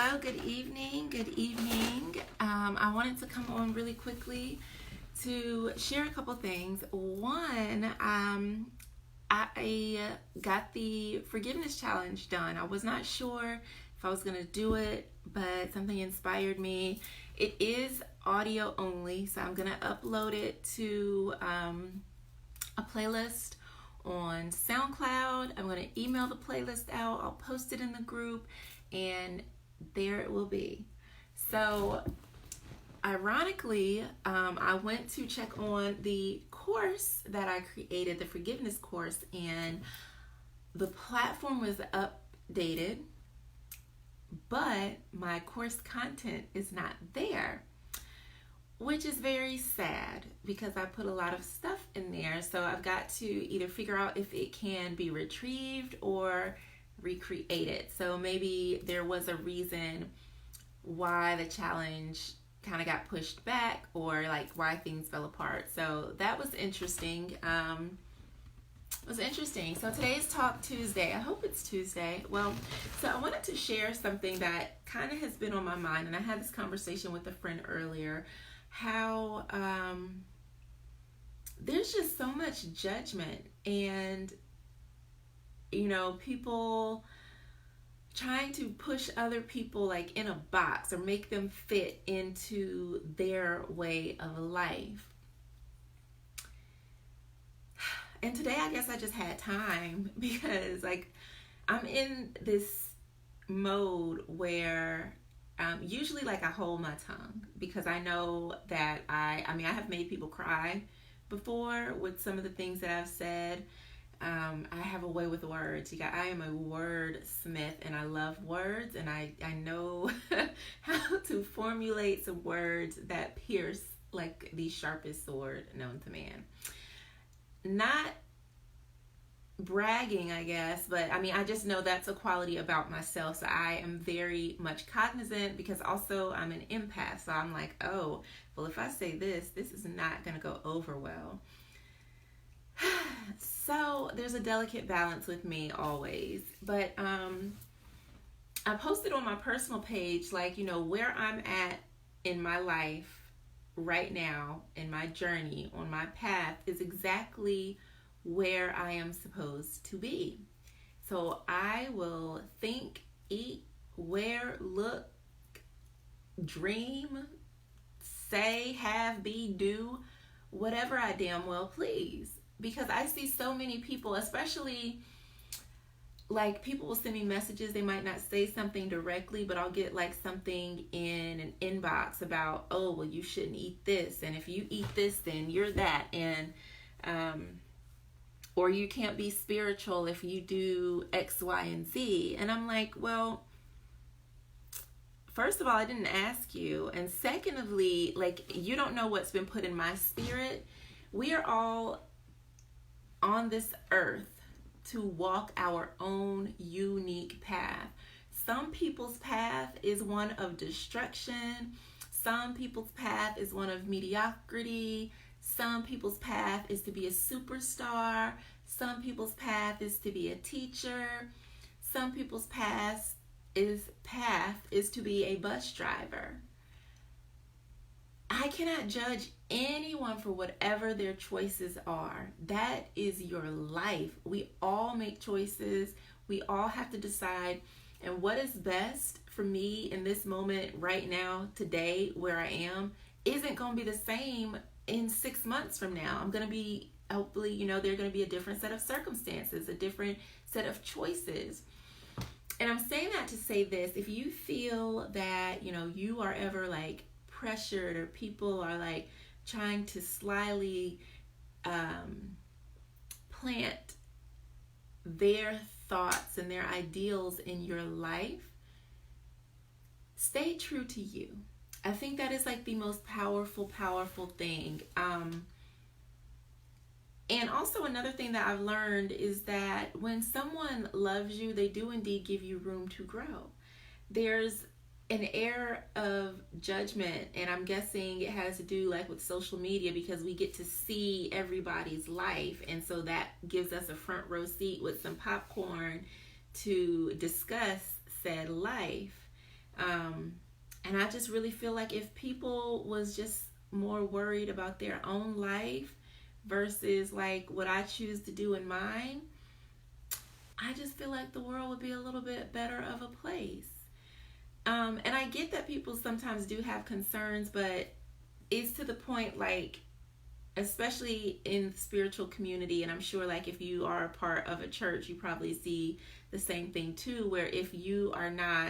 Hello, good evening. I wanted to come on really quickly to share a couple things. One, I got the forgiveness challenge done. I was not sure if I was going to do it, but something inspired me. It is audio only, so I'm going to upload it to a playlist on SoundCloud. I'm going to email the playlist out. I'll post it in the group, and there it will be. So ironically, I went to check on the course that I created, the forgiveness course, and the platform was updated, but my course content is not there, which is very sad because I put a lot of stuff in there. So I've got to either figure out if it can be retrieved or recreated. So maybe there was a reason why the challenge kind of got pushed back, or like why things fell apart. So that was interesting. So today's Talk Tuesday. I hope it's Tuesday. Well, so I wanted to share something that kind of has been on my mind, and I had this conversation with a friend earlier, how there's just so much judgment and, you know, people trying to push other people like in a box or make them fit into their way of life. And today I guess I just had time because like I'm in this mode where usually like I hold my tongue because I know that I have made people cry before with some of the things that I've said. I have a way with words. I am a wordsmith, and I love words, and I know how to formulate some words that pierce like the sharpest sword known to man. Not bragging, I guess, but I just know that's a quality about myself. So I am very much cognizant because also I'm an empath. So I'm like, oh, well, if I say this is not going to go over well. So there's a delicate balance with me always. But I posted on my personal page, like, you know, where I'm at in my life right now, in my journey, on my path, is exactly where I am supposed to be. So I will think, eat, wear, look, dream, say, have, be, do, whatever I damn well please. Because I see so many people, especially like people will send me messages. They might not say something directly, but I'll get like something in an inbox about, oh, well, you shouldn't eat this. And if you eat this, then you're that. And, or you can't be spiritual if you do X, Y, and Z. And I'm like, well, first of all, I didn't ask you. And secondly, like, you don't know what's been put in my spirit. We are all on this earth to walk our own unique path. Some people's path is one of destruction. Some people's path is one of mediocrity. Some people's path is to be a superstar. Some people's path is to be a teacher. Some people's path is to be a bus driver. I cannot judge anyone for whatever their choices are. That is your life. We all make choices. We all have to decide. And what is best for me in this moment right now, today, where I am, isn't going to be the same in 6 months from now. I'm going to be, hopefully, you know, there's going to be a different set of circumstances, a different set of choices. And I'm saying that to say this: if you feel that, you know, you are ever like pressured, or people are like trying to slyly plant their thoughts and their ideals in your life, stay true to you. I think that is like the most powerful thing. And also another thing that I've learned is that when someone loves you, they do indeed give you room to grow. There's an air of judgment, and I'm guessing it has to do like with social media, because we get to see everybody's life, and so that gives us a front row seat with some popcorn to discuss said life. And I just really feel like if people was just more worried about their own life versus like what I choose to do in mine, I just feel like the world would be a little bit better of a place. And I get that people sometimes do have concerns, but it's to the point, like, especially in the spiritual community, and I'm sure like if you are a part of a church, you probably see the same thing too, where if you are not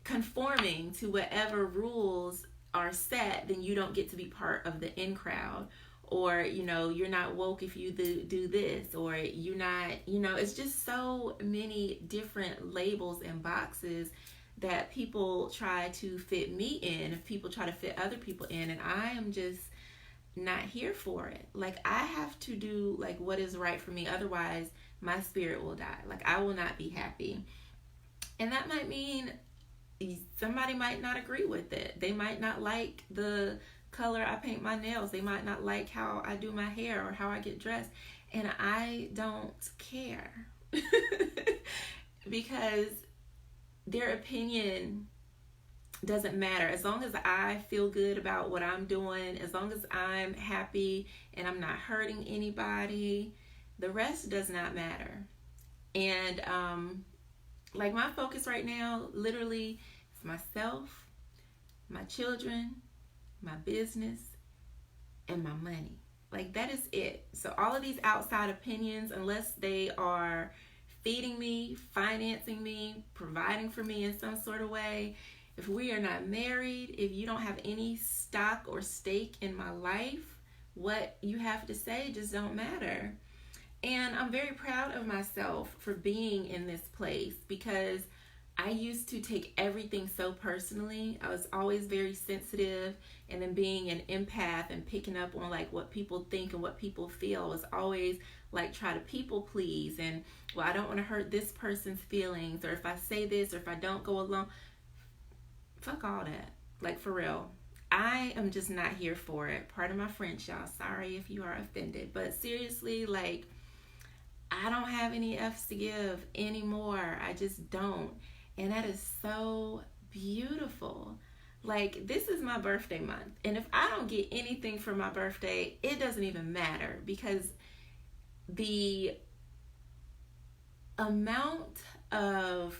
conforming to whatever rules are set, then you don't get to be part of the in crowd. Or, you know, you're not woke if you do this, or you're not, you know, it's just so many different labels and boxes that people try to fit me in, if people try to fit other people in, and I am just not here for it. Like, I have to do like what is right for me, otherwise my spirit will die. Like, I will not be happy. And that might mean somebody might not agree with it. They might not like the color I paint my nails. They might not like how I do my hair or how I get dressed. And I don't care. Because their opinion doesn't matter. As long as I feel good about what I'm doing, as long as I'm happy and I'm not hurting anybody, the rest does not matter. And like, my focus right now literally is myself, my children, my business, and my money. Like, that is it. So all of these outside opinions, unless they are feeding me, financing me, providing for me in some sort of way, if we are not married, if you don't have any stock or stake in my life, what you have to say just don't matter. And I'm very proud of myself for being in this place, because I used to take everything so personally. I was always very sensitive, and then being an empath and picking up on like what people think and what people feel, I was always like try to people please, and well, I don't want to hurt this person's feelings, or if I say this, or if I don't go along, fuck all that. Like, for real, I am just not here for it. Pardon my French, y'all. Sorry if you are offended, but seriously, like, I don't have any F's to give anymore. I just don't. And that is so beautiful. Like, this is my birthday month. And if I don't get anything for my birthday, it doesn't even matter, because the amount of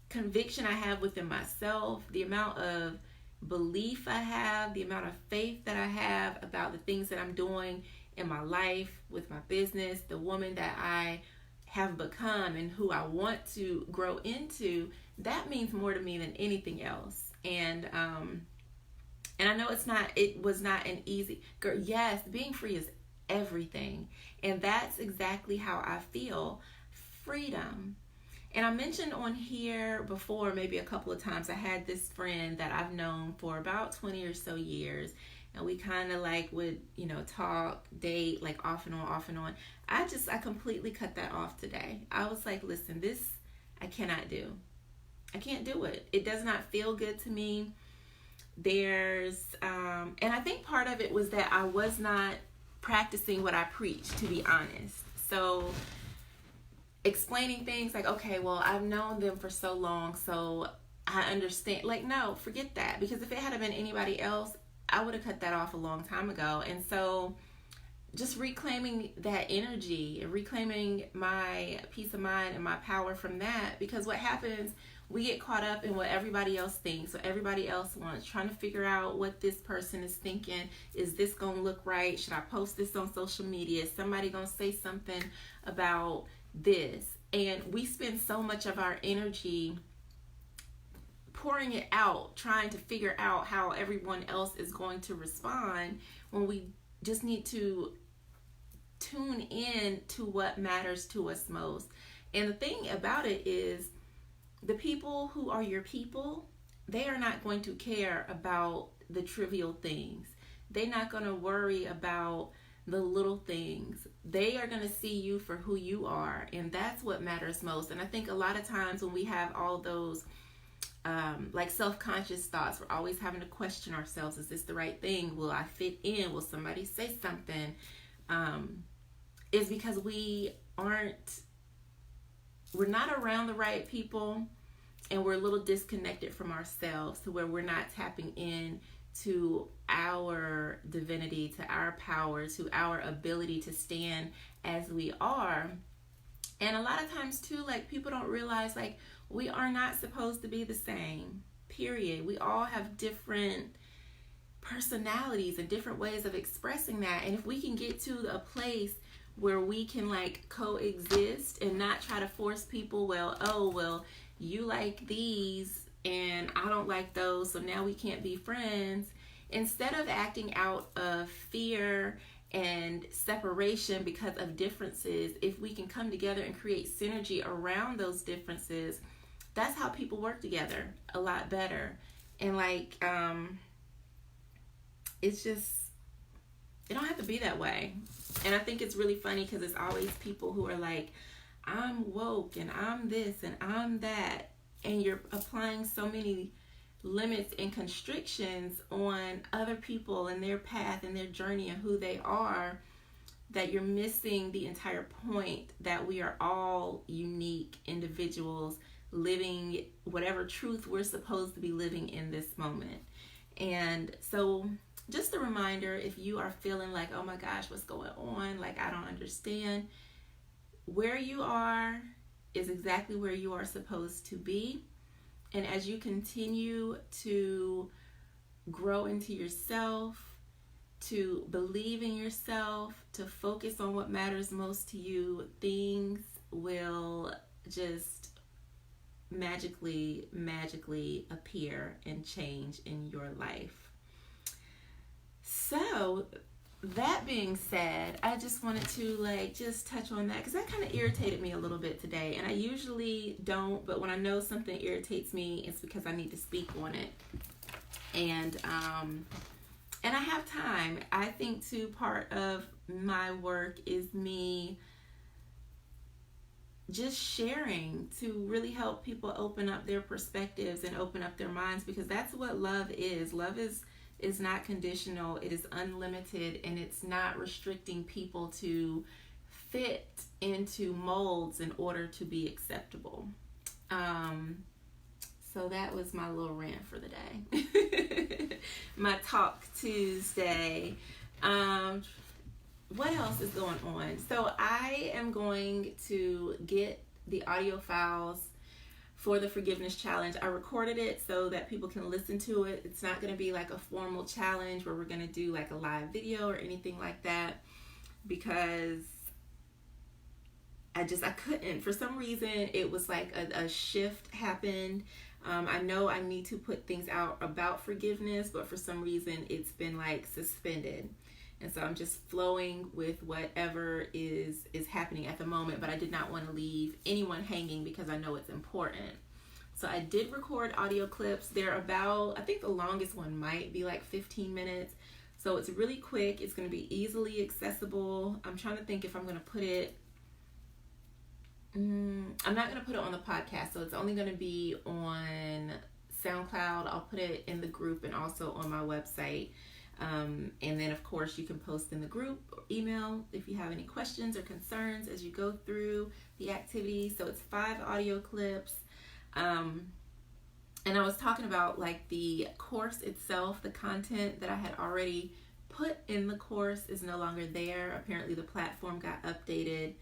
conviction I have within myself, the amount of belief I have, the amount of faith that I have about the things that I'm doing in my life, with my business, the woman that I have become and who I want to grow into, that means more to me than anything else. And I know it was not an easy, girl, yes, being free is everything. And that's exactly how I feel. Freedom. And I mentioned on here before, maybe a couple of times, I had this friend that I've known for about 20 or so years. And we kind of like would, you know, talk, date, like off and on. I completely cut that off today. I was like, listen, this I cannot do. I can't do it. It does not feel good to me. There's, and I think part of it was that I was not practicing what I preach, to be honest. So explaining things like, okay, well, I've known them for so long, so I understand. Like, no, forget that. Because if it had been anybody else, I would have cut that off a long time ago. And so just reclaiming that energy and reclaiming my peace of mind and my power from that, because what happens, we get caught up in what everybody else thinks, what everybody else wants, trying to figure out what this person is thinking. Is this going to look right? Should I post this on social media? Is somebody going to say something about this? And we spend so much of our energy pouring it out, trying to figure out how everyone else is going to respond, when we just need to tune in to what matters to us most. And the thing about it is, the people who are your people, they are not going to care about the trivial things. They're not going to worry about the little things. They are going to see you for who you are, and that's what matters most. And I think a lot of times when we have all those like self-conscious thoughts, we're always having to question ourselves. Is this the right thing? Will I fit in? Will somebody say something? Is because we're not around the right people, and we're a little disconnected from ourselves, to where we're not tapping in to our divinity, to our power, to our ability to stand as we are. And a lot of times too, like, people don't realize, like, we are not supposed to be the same, period. We all have different personalities and different ways of expressing that. And if we can get to a place where we can, like, coexist and not try to force people, well, you like these and I don't like those, so now we can't be friends. Instead of acting out of fear and separation because of differences, if we can come together and create synergy around those differences, that's how people work together a lot better. And like, it's just, it don't have to be that way. And I think it's really funny because it's always people who are like, I'm woke and I'm this and I'm that. And you're applying so many limits and constrictions on other people and their path and their journey and who they are, that you're missing the entire point that we are all unique individuals living whatever truth we're supposed to be living in this moment. And so just a reminder, if you are feeling like, oh my gosh, what's going on? Like, I don't understand. Where you are is exactly where you are supposed to be. And as you continue to grow into yourself, to believe in yourself, to focus on what matters most to you, things will just magically appear and change in your life. So that being said, I just wanted to just touch on that because that kind of irritated me a little bit today. And I usually don't, but when I know something irritates me, it's because I need to speak on it. And I have time. I think too, part of my work is me just sharing to really help people open up their perspectives and open up their minds, because that's what love is. Love is not conditional, it is unlimited, and it's not restricting people to fit into molds in order to be acceptable. So that was my little rant for the day. My Talk Tuesday. What else is going on? So I am going to get the audio files for the forgiveness challenge. I recorded it so that people can listen to it. It's not going to be like a formal challenge where we're going to do like a live video or anything like that, because I couldn't. For some reason, it was like a shift happened. I know I need to put things out about forgiveness, but for some reason it's been like suspended. And so I'm just flowing with whatever is happening at the moment, but I did not want to leave anyone hanging because I know it's important. So I did record audio clips. They're about, I think the longest one might be like 15 minutes. So it's really quick. It's going to be easily accessible. I'm trying to think if I'm going to put it, I'm not going to put it on the podcast. So it's only going to be on SoundCloud. I'll put it in the group and also on my website. And then of course you can post in the group or email if you have any questions or concerns as you go through the activity. So it's 5 audio clips. And I was talking about like the course itself, the content that I had already put in the course is no longer there. Apparently the platform got updated.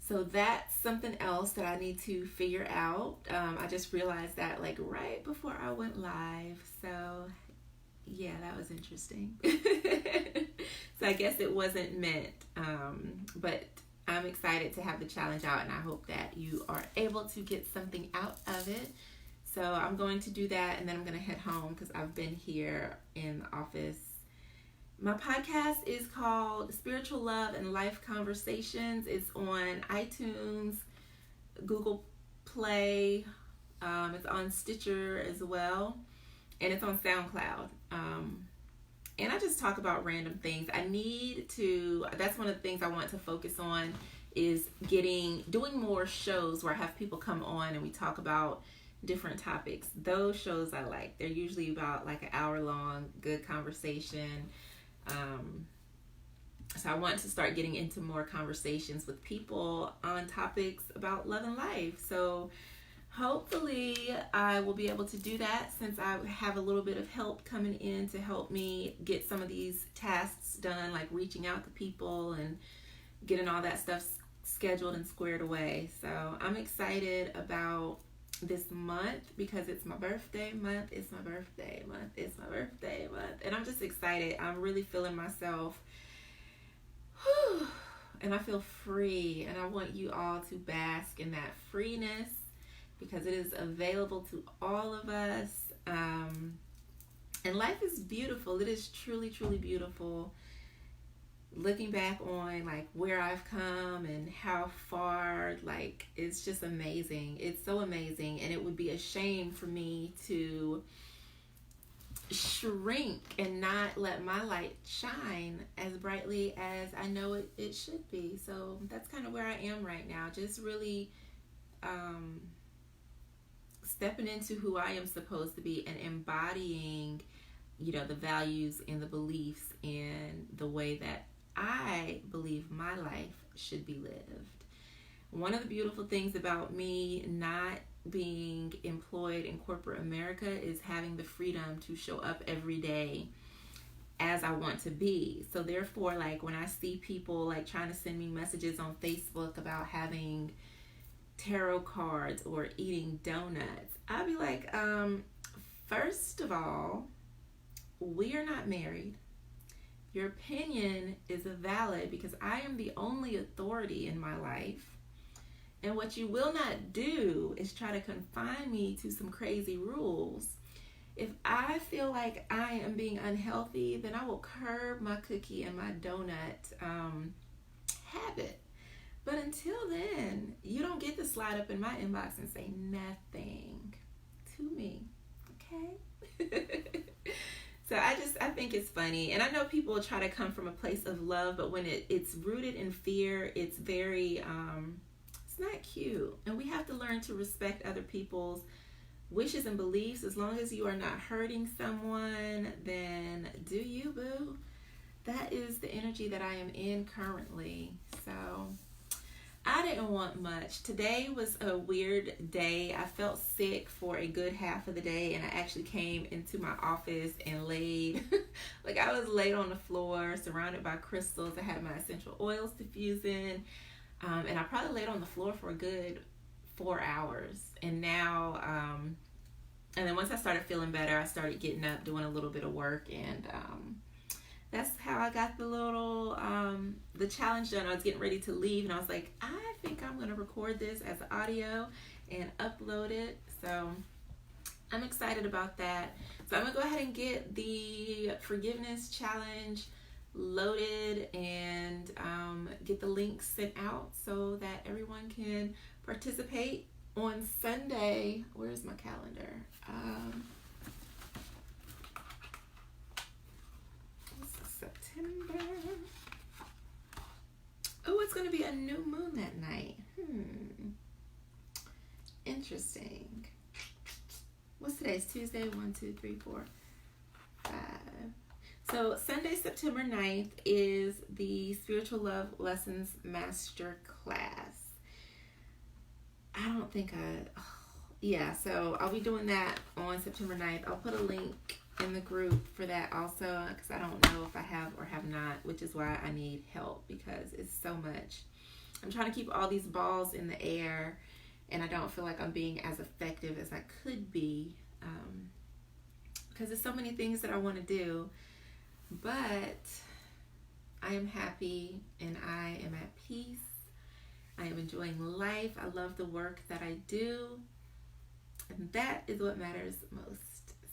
So that's something else that I need to figure out. I just realized that like right before I went live. So yeah, that was interesting. So I guess it wasn't meant, but I'm excited to have the challenge out, and I hope that you are able to get something out of it. So I'm going to do that, and then I'm going to head home because I've been here in the office. My podcast is called Spiritual Love and Life Conversations. It's on iTunes, Google Play, it's on Stitcher as well, and it's on SoundCloud. And I just talk about random things. That's one of the things I want to focus on, is doing more shows where I have people come on and we talk about different topics. Those shows I like. They're usually about like an hour long, good conversation. So I want to start getting into more conversations with people on topics about love and life. So hopefully I will be able to do that, since I have a little bit of help coming in to help me get some of these tasks done, like reaching out to people and getting all that stuff scheduled and squared away. So I'm excited about this month because it's my birthday month. It's my birthday month. It's my birthday month. And I'm just excited. I'm really feeling myself. Whew, and I feel free. And I want you all to bask in that freeness, because it is available to all of us. And life is beautiful. It is truly, truly beautiful. Looking back on like where I've come and how far, like it's just amazing. It's so amazing, and it would be a shame for me to shrink and not let my light shine as brightly as I know it should be. So that's kind of where I am right now, just really stepping into who I am supposed to be and embodying, the values and the beliefs and the way that I believe my life should be lived. One of the beautiful things about me not being employed in corporate America is having the freedom to show up every day as I want to be. So therefore, like when I see people like trying to send me messages on Facebook about having tarot cards or eating donuts, I'll be like, first of all, we are not married. Your opinion is valid because I am the only authority in my life. And what you will not do is try to confine me to some crazy rules. If I feel like I am being unhealthy, then I will curb my cookie and my donut habit. But until then, you don't get to slide up in my inbox and say nothing to me. Okay? So I think it's funny. And I know people try to come from a place of love, but when it's rooted in fear, it's very, it's not cute. And we have to learn to respect other people's wishes and beliefs. As long as you are not hurting someone, then do you, boo. That is the energy that I am in currently. So I didn't want much. Today was a weird day. I felt sick for a good half of the day, and I actually came into my office and laid, like I was laid on the floor surrounded by crystals. I had my essential oils diffusing, and I probably laid on the floor for a good 4 hours. And now, and then once I started feeling better, I started getting up, doing a little bit of work, and that's how I got the little, the challenge done. I was getting ready to leave, and I was like, I think I'm going to record this as audio and upload it. So I'm excited about that. So I'm going to go ahead and get the forgiveness challenge loaded and get the links sent out so that everyone can participate on Sunday. Where's my calendar? September. Oh, it's going to be a new moon that night. Interesting. What's today's Tuesday? 1, 2, 3, 4, 5. So Sunday, September 9th is the Spiritual Love Lessons Master Class. I don't think so I'll be doing that on September 9th. I'll put a link in the group for that also, because I don't know if I have or have not, which is why I need help, because it's so much. I'm trying to keep all these balls in the air, and I don't feel like I'm being as effective as I could be, because there's so many things that I want to do. But I am happy and I am at peace. I am enjoying life. I love the work that I do, and that is what matters most.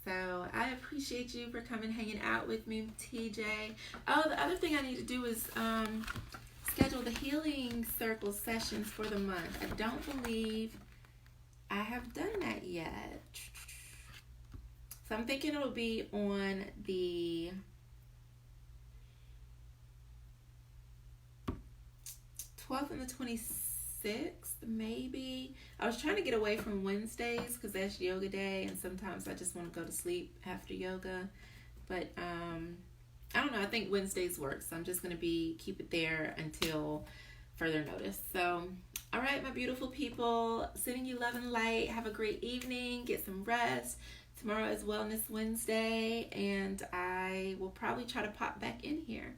So I appreciate you for coming, hanging out with me, TJ. Oh, the other thing I need to do is schedule the healing circle sessions for the month. I don't believe I have done that yet. So I'm thinking it'll be on the 12th and the 26th, maybe. I was trying to get away from Wednesdays because that's yoga day, and sometimes I just want to go to sleep after yoga. But I don't know. I think Wednesdays work, so I'm just going to keep it there until further notice. So All right, my beautiful people, sending you love and light. Have a great evening. Get some rest. Tomorrow is Wellness Wednesday, and I will probably try to pop back in here.